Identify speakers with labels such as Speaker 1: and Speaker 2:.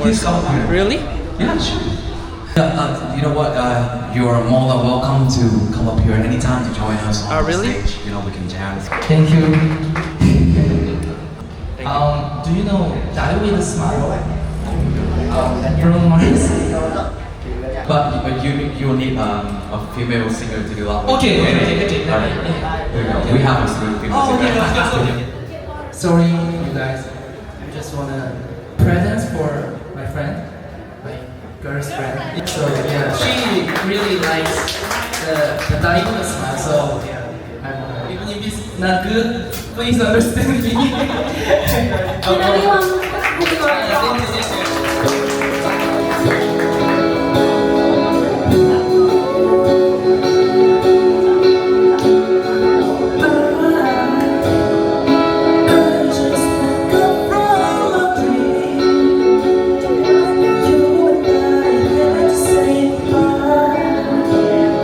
Speaker 1: Please come here.
Speaker 2: Really?
Speaker 1: Yeah, sure. You know what? You are more than welcome to come up here anytime to join us on
Speaker 2: Really?
Speaker 1: the stage. You know, we can jam.
Speaker 3: Thank you.
Speaker 2: Thank you.
Speaker 3: Do you know Die With A Smile? Bruno Mars.
Speaker 1: But you will need a female singer to do that.
Speaker 3: Okay.
Speaker 1: Alright. Here we go. We have a good female
Speaker 3: Oh,
Speaker 1: singer.
Speaker 3: okay. Sorry, you guys. I just wanna presents for my friend, my girl's friend. So yeah, she really likes the Die With A Smile. So yeah, even if it's not good, please understand me.
Speaker 4: Can anyone?
Speaker 3: Thank you.